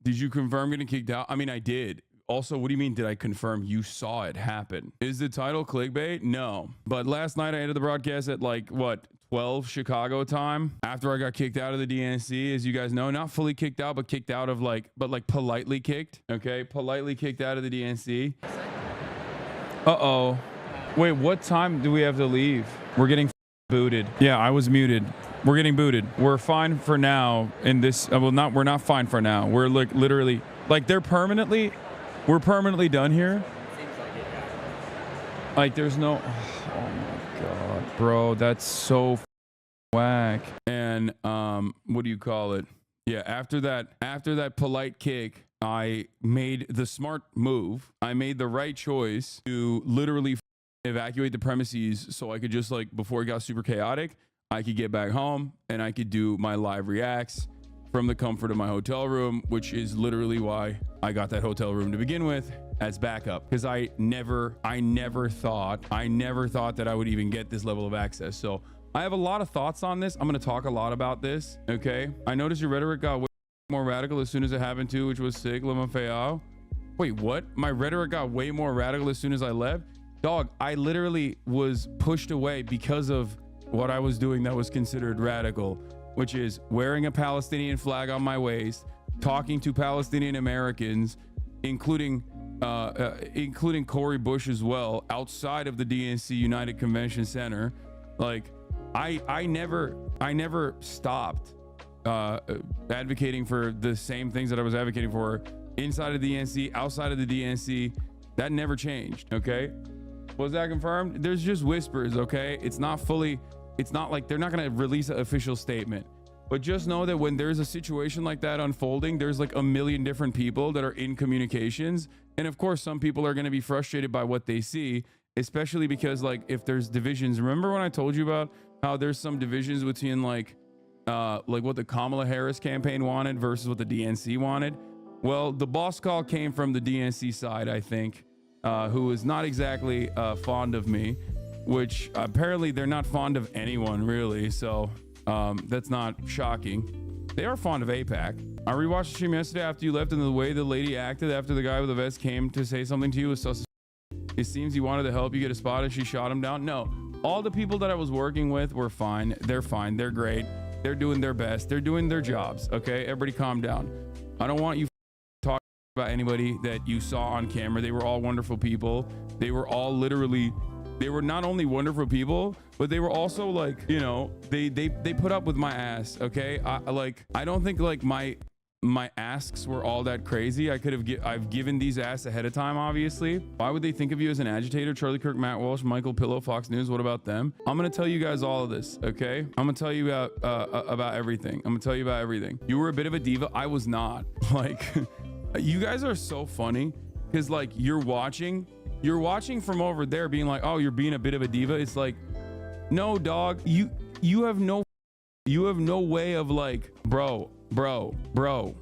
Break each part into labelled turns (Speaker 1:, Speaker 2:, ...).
Speaker 1: Did you confirm getting kicked out? I mean, I did. Also, what do you mean, did I confirm? You saw it happen. Is the title clickbait? No. But last night I ended the broadcast at like, what, 12 Chicago time after I got kicked out of the DNC, as you guys know. Not fully kicked out, but kicked out of like, but like politely kicked. Okay, politely kicked out of the DNC. Uh-oh. Wait, what time do we have to leave? We're getting booted. Yeah, I was muted. We're getting booted. We're fine for now in this. Well, we're not fine for now. We're like literally, like we're permanently done here. Like there's no, oh my God, bro, that's so whack. And what do you call it? Yeah, after that polite kick, I made the smart move. I made the right choice to literally evacuate the premises so I could just like, before it got super chaotic, I could get back home and I could do my live reacts from the comfort of my hotel room, which is literally why I got that hotel room to begin with as backup, because I never thought that I would even get this level of access. So I have a lot of thoughts on this. I'm going to talk a lot about this. Okay. I noticed your rhetoric got way more radical as soon as it happened too, which was sick. Wait, what? My rhetoric got way more radical as soon as I left? Dog, I literally was pushed away because of what I was doing that was considered radical, which is wearing a Palestinian flag on my waist, talking to Palestinian Americans, including Corey Bush as well, outside of the DNC United Convention Center. Like I never stopped advocating for the same things that I was advocating for inside of the DNC, outside of the DNC. That never changed. Okay, was that confirmed? There's just whispers. Okay, it's not like they're not going to release an official statement, but just know that when there's a situation like that unfolding, there's like a million different people that are in communications. And of course, some people are going to be frustrated by what they see, especially because like if there's divisions, remember when I told you about how there's some divisions between like what the Kamala Harris campaign wanted versus what the DNC wanted? Well, the boss call came from the DNC side, I think, who is not exactly fond of me, which apparently they're not fond of anyone really. So that's not shocking. They are fond of APAC. I rewatched the stream yesterday after you left, and the way the lady acted after the guy with the vest came to say something to you was sus. It seems he wanted to help you get a spot and she shot him down. No, all the people that I was working with were fine. They're fine. They're great. They're doing their best. They're doing their jobs. Okay, everybody calm down. I don't want you talking about anybody that you saw on camera. They were all wonderful people. They were all literally, they were not only wonderful people, but they were also like, you know, they put up with my ass. Okay, I don't think like my asks were all that crazy. I've given these asks ahead of time, obviously. Why would they think of you as an agitator? Charlie Kirk, Matt Walsh, Michael Pillow, Fox News. What about them? I'm gonna tell you guys all of this. Okay, I'm gonna tell you about everything. I'm gonna tell you about everything. You were a bit of a diva. I was not. Like, you guys are so funny because like you're watching from over there being like, oh, you're being a bit of a diva. It's like, no, dog, you have no way of like, bro,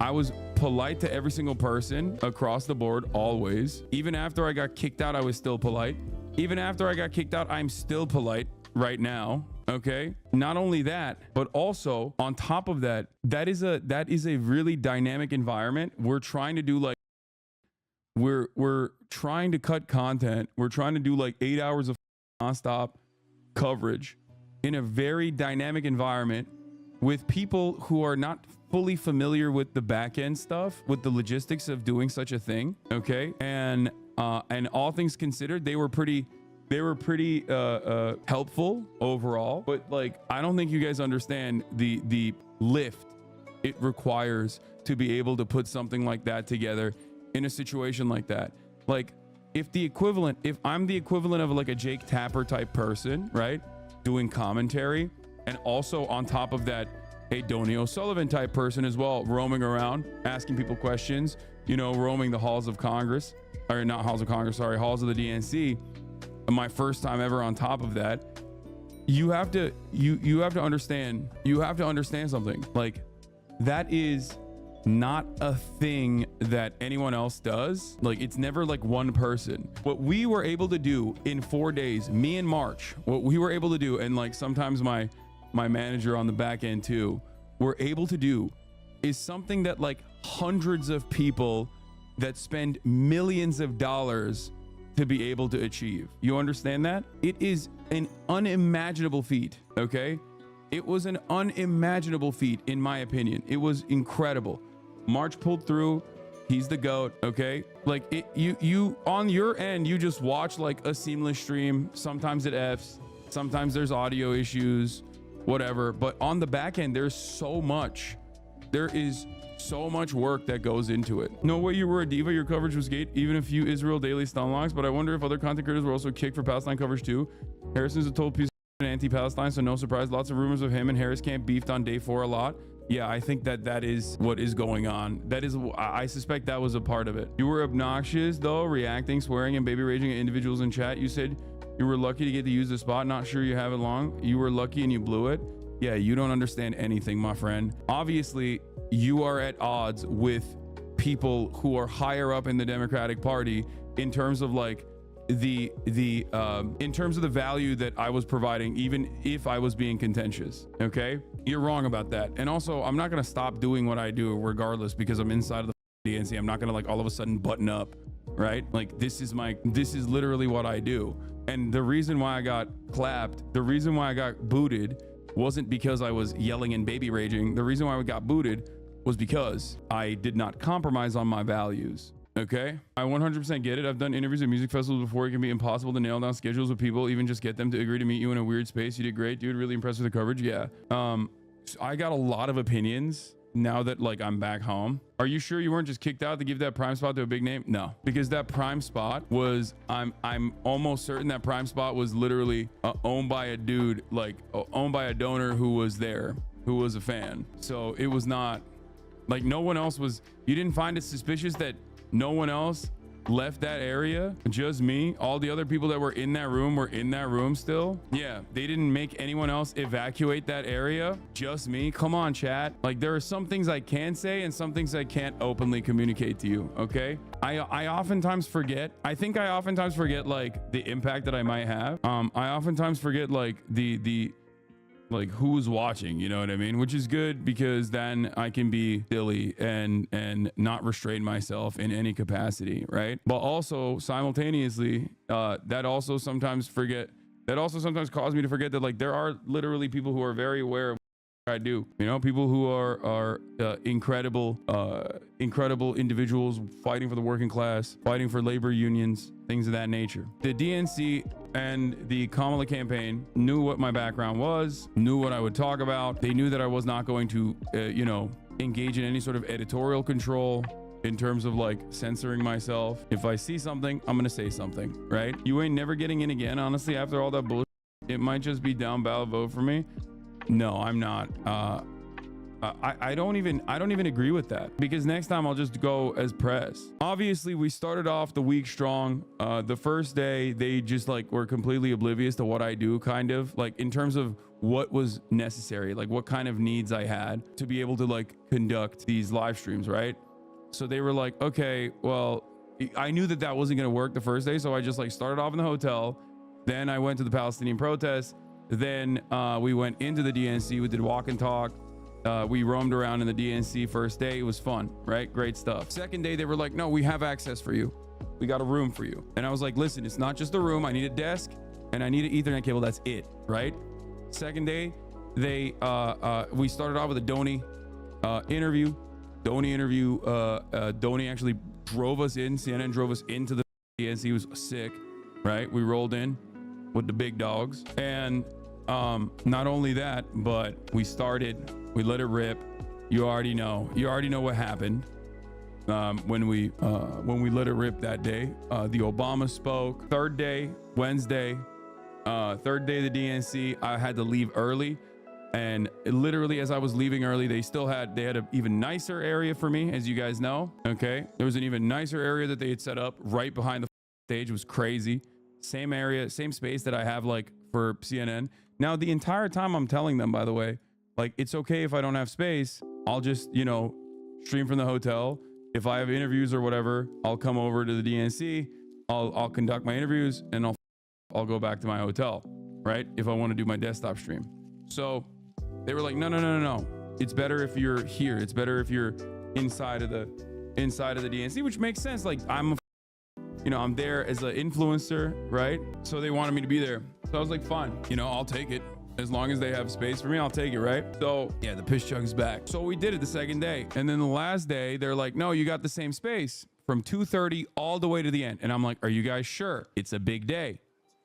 Speaker 1: I was polite to every single person across the board, always. Even after I got kicked out, I was still polite. Even after I got kicked out, I'm still polite right now. Okay, not only that, but also on top of that, that is a really dynamic environment. We're trying to do like, we're trying to cut content. We're trying to do like 8 hours of nonstop coverage in a very dynamic environment with people who are not fully familiar with the back end stuff, with the logistics of doing such a thing. Okay, and all things considered, they were pretty helpful overall. But like, I don't think you guys understand the lift it requires to be able to put something like that together in a situation like that. Like, if I'm the equivalent of like a Jake Tapper type person, right, doing commentary, and also on top of that, a Donnie O'Sullivan type person as well, roaming around, asking people questions, you know, roaming the halls of Congress, or not halls of Congress, sorry, halls of the DNC. My first time ever on top of that. You have to understand something. Like, that is not a thing that anyone else does. Like, it's never like one person. What we were able to do in 4 days, me and March, what we were able to do, and like sometimes my manager on the back end too, were able to do is something that like hundreds of people that spend millions of dollars to be able to achieve. You understand that? It is an unimaginable feat, okay? It was an unimaginable feat, in my opinion. It was incredible. March pulled through. He's the GOAT, okay? Like you on your end, you just watch like a seamless stream. Sometimes it Fs, sometimes there's audio issues, whatever. But on the back end, there's so much. There is so much work that goes into it. No way you were a diva. Your coverage was great, even a few Israel daily stun locks. But I wonder if other content creators were also kicked for Palestine coverage too. Harrison's a total piece of anti-Palestine, so no surprise. Lots of rumors of him and Harris camp beefed on day 4 a lot. Yeah, I think that is what is going on. That is, I suspect that was a part of it. You were obnoxious though, reacting, swearing, and baby raging at individuals in chat. You said you were lucky to get to use the spot. Not sure you have it long. You were lucky and you blew it. Yeah, you don't understand anything, my friend. Obviously, you are at odds with people who are higher up in the Democratic Party in terms of like in terms of the value that I was providing, even if I was being contentious. Okay, you're wrong about that. And also, I'm not gonna stop doing what I do regardless because I'm inside of the DNC. I'm not gonna like all of a sudden button up, right? Like this is literally what I do. And the reason why I got clapped, the reason why I got booted wasn't because I was yelling and baby raging. The reason why we got booted was because I did not compromise on my values. Okay, I 100% get it. I've done interviews at music festivals before. It can be impossible to nail down schedules with people, even just get them to agree to meet you in a weird space. You did great, dude. Really impressed with the coverage. Yeah. So I got a lot of opinions now that like I'm back home. Are you sure you weren't just kicked out to give that prime spot to a big name? No, because that prime spot was, I'm almost certain that prime spot was literally owned by a dude, like owned by a donor who was there, who was a fan. So it was not like no one else was. You didn't find it suspicious that no one else left that area? Just me? All the other people that were in that room still? Yeah, they didn't make anyone else evacuate that area? Just me? Come on, chat. Like there are some things I can say and some things I can't openly communicate to you, okay? I oftentimes forget. I think I oftentimes forget like the impact that I might have. I oftentimes forget like the like who's watching, you know what I mean? Which is good because then I can be silly and not restrain myself in any capacity, right? But also simultaneously, that also sometimes causes me to forget that like there are literally people who are very aware of what I do, you know, people who are incredible individuals fighting for the working class, fighting for labor unions, things of that nature. The DNC and the Kamala campaign knew what my background was, knew what I would talk about. They knew that I was not going to, you know, engage in any sort of editorial control in terms of like censoring myself. If I see something, I'm going to say something, right? You ain't never getting in again. Honestly, after all that bullshit, it might just be down ballot vote for me. No, I'm not. I don't even agree with that because next time I'll just go as press. Obviously, we started off the week strong. The first day, they just like were completely oblivious to what I do, kind of like in terms of what was necessary, like what kind of needs I had to be able to like conduct these live streams, right? So they were like, okay, well, I knew that wasn't going to work the first day. So I just like started off in the hotel. Then I went to the Palestinian protests. Then we went into the DNC. We did walk and talk. We roamed around in the DNC first day. It was fun, right? Great stuff. Second day, they were like, no, we have access for you. We got a room for you. And I was like, listen, it's not just a room. I need a desk and I need an Ethernet cable. That's it, right? Second day, we started off with a Donny interview. Donny actually drove us in. CNN drove us into the DNC. It was sick, right? We rolled in with the big dogs. And not only that, but we let it rip. You already know what happened when we let it rip that day. The Obama spoke. Third day, Wednesday, third day of the DNC, I had to leave early. And literally as I was leaving early, they had an even nicer area for me, as you guys know. Okay, there was an even nicer area that they had set up right behind the stage. It was crazy. Same area, same space that I have like for CNN. Now, the entire time I'm telling them, by the way, like, it's okay if I don't have space. I'll just, you know, stream from the hotel. If I have interviews or whatever, I'll come over to the DNC. I'll conduct my interviews and I'll go back to my hotel, right? If I want to do my desktop stream. So they were like, no. it's better if you're here. It's better if you're inside of the DNC, which makes sense. Like I'm there as an influencer, right? So they wanted me to be there. So I was like, fine, I'll take it. As long as they have space for me, I'll take it, right? So yeah, the piss chug is back. So we did it the second day. And then the last day, they're like, no, you got the same space from 2:30 all the way to the end. And I'm like, are you guys sure? It's a big day.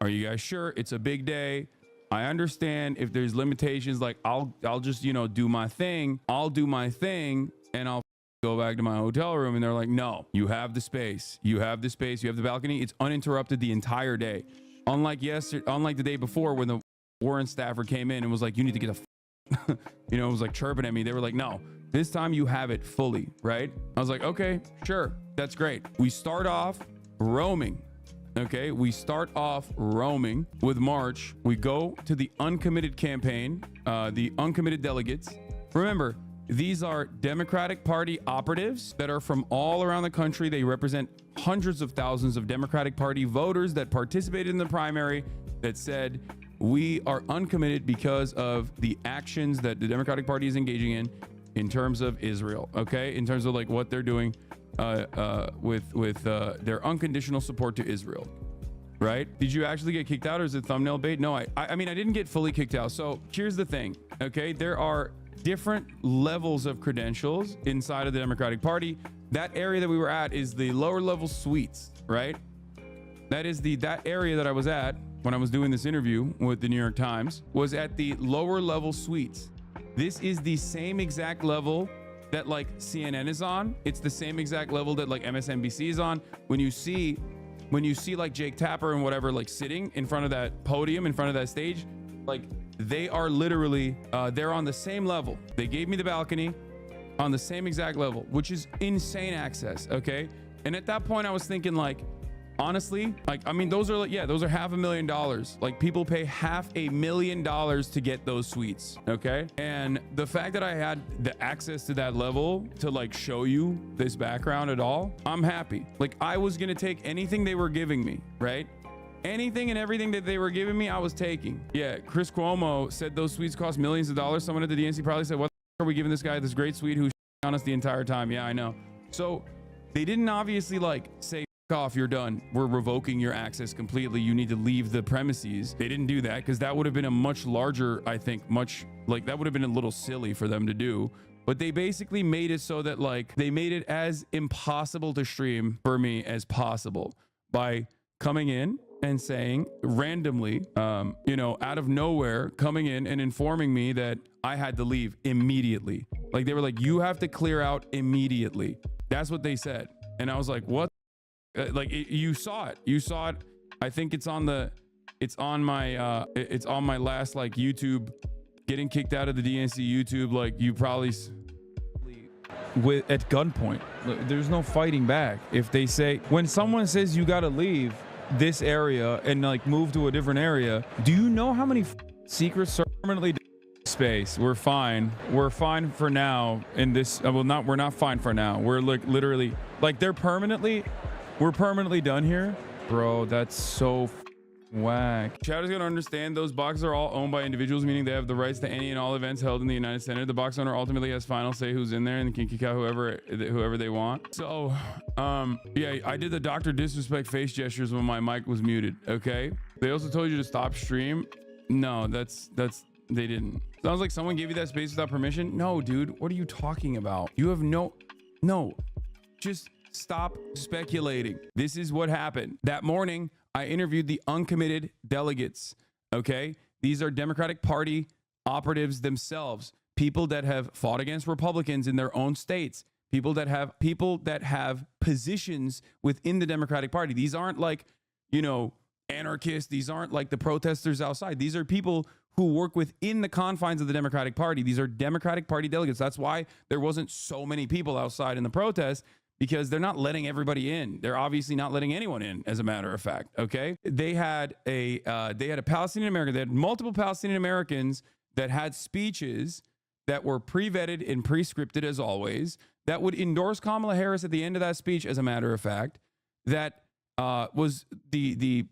Speaker 1: Are you guys sure? It's a big day. I understand if there's limitations, like I'll just, do my thing. I'll do my thing and I'll go back to my hotel room. And they're like, no, you have the space. You have the space. You have the balcony. It's uninterrupted the entire day. Unlike the day before when the Warren staffer came in and was like, you need to get it was like chirping at me. They were like, no, this time you have it fully, right? I was like, okay, sure. That's great. We start off roaming. Okay. We start off roaming with March. We go to the uncommitted campaign, the uncommitted delegates. Remember, these are Democratic Party operatives that are from all around the country. They represent hundreds of thousands of Democratic Party voters that participated in the primary that said, we are uncommitted because of the actions that the Democratic Party is engaging in terms of Israel. Okay. In terms of like what they're doing with their unconditional support to Israel. Right. Did you actually get kicked out or is it thumbnail bait? No, I mean, I didn't get fully kicked out. So here's the thing. Okay. There are different levels of credentials inside of the Democratic Party. That area that we were at is the lower level suites, right? That is that area that I was at when I was doing this interview with the New York Times was at the lower level suites. This is the same exact level that like CNN is on. It's the same exact level that like MSNBC is on. When you see like Jake Tapper and whatever, like sitting in front of that podium, in front of that stage, like they are literally, they're on the same level. They gave me the balcony on the same exact level, which is insane access. Okay. And at that point I was thinking like, honestly, like, I mean, those are like, yeah, those are $500,000. Like people pay $500,000 to get those suites. Okay. And the fact that I had the access to that level to like show you this background at all, I'm happy. Like I was going to take anything they were giving me, right? Anything and everything that they were giving me, I was taking. Yeah. Chris Cuomo said those suites cost millions of dollars. Someone at the DNC probably said, what the are we giving this guy this great suite who's on us the entire time? Yeah, I know. So they didn't obviously like say, off, you're done, we're revoking your access completely, you need to leave the premises. They didn't do that because that would have been a much larger, I think, much like that would have been a little silly for them to do. But they basically made it so that like they made it as impossible to stream for me as possible by coming in and saying randomly, out of nowhere, coming in and informing me that I had to leave immediately. Like they were like, you have to clear out immediately. That's what they said. And I was like, what? You saw it. I think it's on my last like YouTube getting kicked out of the DNC YouTube. Like you probably at gunpoint. There's no fighting back. If they say, when someone says you got to leave this area and like move to a different area, do you know how many secrets are permanently space? We're fine for now in this. We're not fine for now. We're like literally like we're permanently done here. Bro, that's so whack. Chat is going to understand those boxes are all owned by individuals, meaning they have the rights to any and all events held in the United Center. The box owner ultimately has final say who's in there and can kick out whoever they want. So, yeah, I did the Dr. Disrespect face gestures when my mic was muted, okay? They also told you to stop stream. No, they didn't. Sounds like someone gave you that space without permission. No, dude, what are you talking about? You have no, just stop speculating. This is what happened. That morning, I interviewed the uncommitted delegates. Okay. These are Democratic Party operatives themselves, people that have fought against Republicans in their own states, people that have positions within the Democratic Party. These aren't like, anarchists. These aren't like the protesters outside. These are people who work within the confines of the Democratic Party. These are Democratic Party delegates. That's why there wasn't so many people outside in the protest, because they're not letting everybody in. They're obviously not letting anyone in, as a matter of fact. Okay. They had a Palestinian American. They had multiple Palestinian Americans that had speeches that were pre-vetted and pre-scripted, as always, that would endorse Kamala Harris at the end of that speech, as a matter of fact. That was the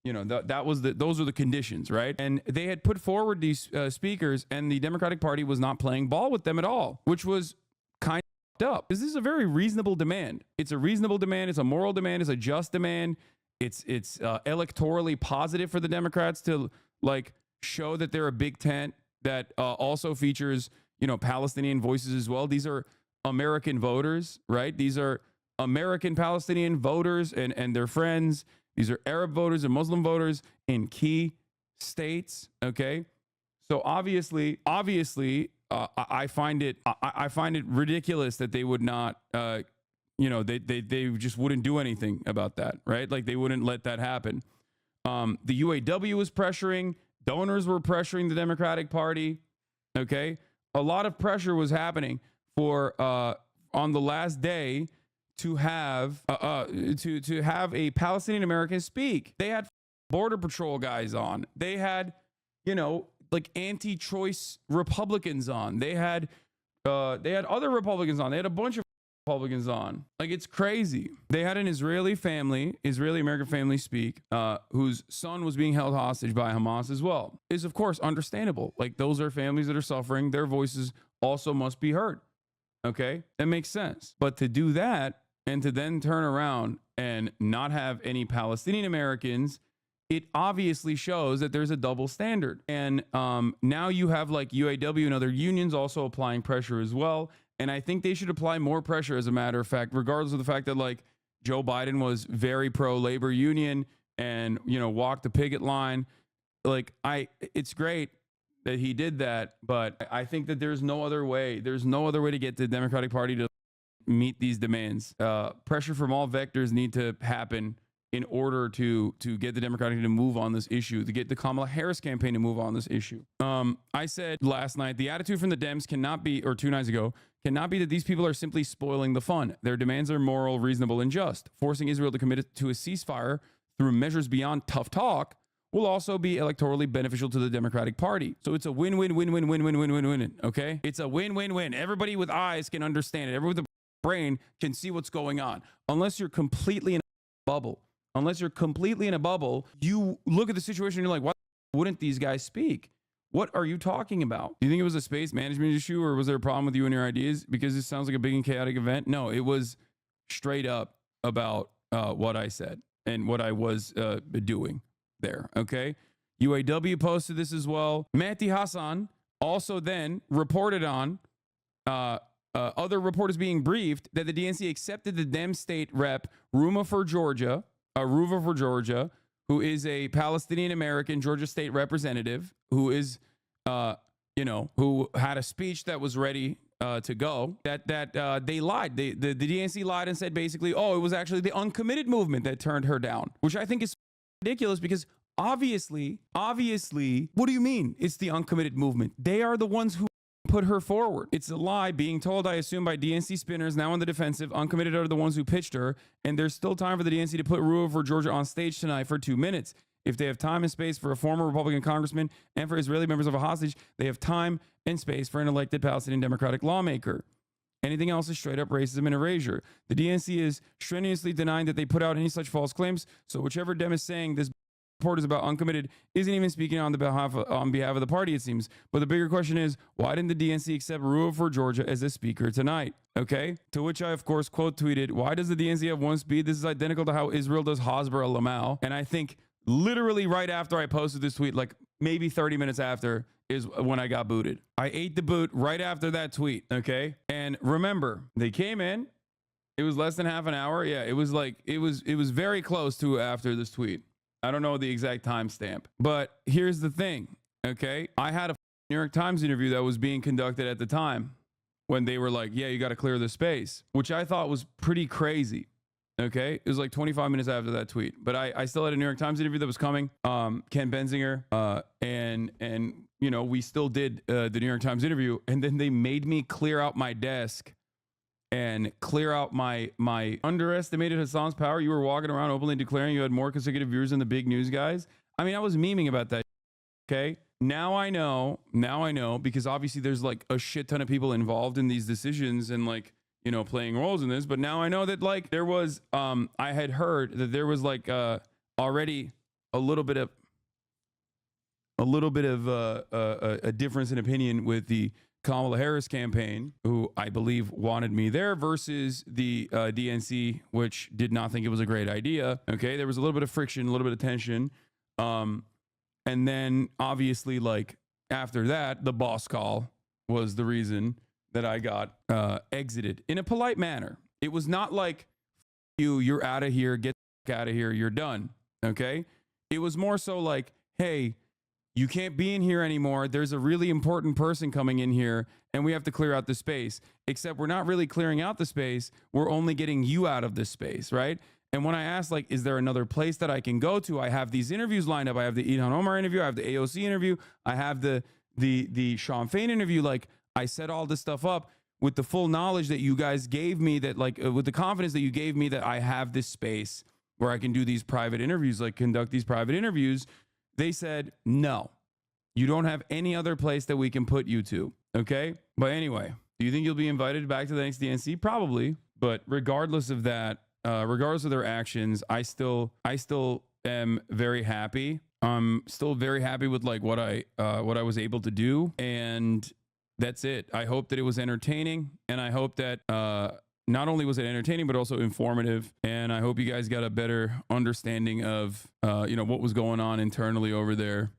Speaker 1: those are the conditions, right? And they had put forward these speakers, and the Democratic Party was not playing ball with them at all, which was kind of up. This is a very reasonable demand. It's a reasonable demand. It's a moral demand. It's a just demand. It's electorally positive for the Democrats to like show that they're a big tent that also features, Palestinian voices as well. These are American voters, right? These are American Palestinian voters and their friends. These are Arab voters and Muslim voters in key states. Okay. So obviously, I find it ridiculous that they would not, they just wouldn't do anything about that, right? Like they wouldn't let that happen. The UAW was pressuring, donors were pressuring the Democratic Party. Okay. A lot of pressure was happening for, on the last day to have, to have a Palestinian American speak. They had Border Patrol guys on. They had, like anti-choice Republicans on. They had other Republicans on. They had a bunch of Republicans on. Like, it's crazy. They had an Israeli American family speak, whose son was being held hostage by Hamas as well. Is of course understandable. Like, those are families that are suffering. Their voices also must be heard. Okay, that makes sense. But to do that and to then turn around and not have any Palestinian Americans, it obviously shows that there's a double standard. And now you have like UAW and other unions also applying pressure as well. And I think they should apply more pressure, as a matter of fact, regardless of the fact that like Joe Biden was very pro labor union and, walked the picket line. Like, it's great that he did that, but I think that there's no other way. There's no other way to get the Democratic Party to meet these demands. Pressure from all vectors need to happen in order to get the Democratic to move on this issue, to get the Kamala Harris campaign to move on this issue. I said last night, the attitude from the Dems cannot be, or 2 nights ago, cannot be that these people are simply spoiling the fun. Their demands are moral, reasonable, and just. Forcing Israel to commit to a ceasefire through measures beyond tough talk will also be electorally beneficial to the Democratic Party. So it's a win-win-win-win-win-win-win-win-win, okay? It's a win-win-win. Everybody with eyes can understand it. Everybody with a brain can see what's going on. Unless you're completely in a bubble. Unless you're completely in a bubble, you look at the situation and you're like, why wouldn't these guys speak? What are you talking about? Do you think it was a space management issue, or was there a problem with you and your ideas? Because this sounds like a big and chaotic event. No, it was straight up about what I said and what I was doing there, okay? UAW posted this as well. Mehdi Hasan also then reported on other reporters being briefed that the DNC accepted the Dem state rep Ruva for Georgia, who is a Palestinian American Georgia state representative, who is, who had a speech that was ready to go. That they lied. The DNC lied and said basically, oh, it was actually the uncommitted movement that turned her down, which I think is ridiculous because obviously, what do you mean it's the uncommitted movement? They are the ones who put her forward. It's a lie being told, I assume, by DNC spinners now on the defensive. Uncommitted are the ones who pitched her, and there's still time for the DNC to put Ruva for Georgia on stage tonight for 2 minutes. If they have time and space for a former Republican congressman and for Israeli members of a hostage, they have time and space for an elected Palestinian Democratic lawmaker. Anything else is straight up racism and erasure. The DNC is strenuously denying that they put out any such false claims, so whichever Dem is saying this report is about uncommitted isn't even speaking on behalf of the party, it seems. But the bigger question is, why didn't the DNC accept Ruva for Georgia as a speaker tonight? Okay, to which I of course quote tweeted, why does the DNC have one speed? This is identical to how Israel does Hasbara Lamal. And I think literally right after I posted this tweet, like maybe 30 minutes after, is when I got booted. I ate the boot right after that tweet. Okay, and remember, they came in, it was less than half an hour. Yeah, it was very close to after this tweet. I don't know the exact timestamp, but here's the thing, okay? I had a New York Times interview that was being conducted at the time when they were like, yeah, you got to clear the space, which I thought was pretty crazy, okay? It was like 25 minutes after that tweet, but I still had a New York Times interview that was coming, Ken Benzinger, and we still did the New York Times interview, and then they made me clear out my desk and clear out my underestimated Hasan's power. You were walking around openly declaring you had more consecutive viewers than the big news guys. I mean, I was memeing about that. Okay. Now I know, because obviously there's like a shit ton of people involved in these decisions and like, playing roles in this. But now I know that like there was, I had heard that there was like already a little bit of a difference in opinion with the Kamala Harris campaign, who I believe wanted me there, versus the DNC, which did not think it was a great idea. Okay, there was a little bit of friction, a little bit of tension, and then obviously, like after that, the boss call was the reason that I got exited in a polite manner. It was not like you're out of here, get out of here, you're done. Okay, it was more so like, hey, you can't be in here anymore. There's a really important person coming in here and we have to clear out the space. Except we're not really clearing out the space. We're only getting you out of this space, right? And when I asked, like, is there another place that I can go to? I have these interviews lined up. I have the Ilhan Omar interview. I have the AOC interview. I have the Sean Fain interview. Like, I set all this stuff up with the full knowledge that you guys gave me, that like with the confidence that you gave me that I have this space where I can do these private interviews, like conduct these private interviews. They said, no, you don't have any other place that we can put you to. Okay. But anyway, do you think you'll be invited back to the next DNC? Probably. But regardless of that, regardless of their actions, I still am very happy. I'm still very happy with like what I was able to do. And that's it. I hope that it was entertaining. And I hope that, not only was it entertaining, but also informative. And I hope you guys got a better understanding of, what was going on internally over there.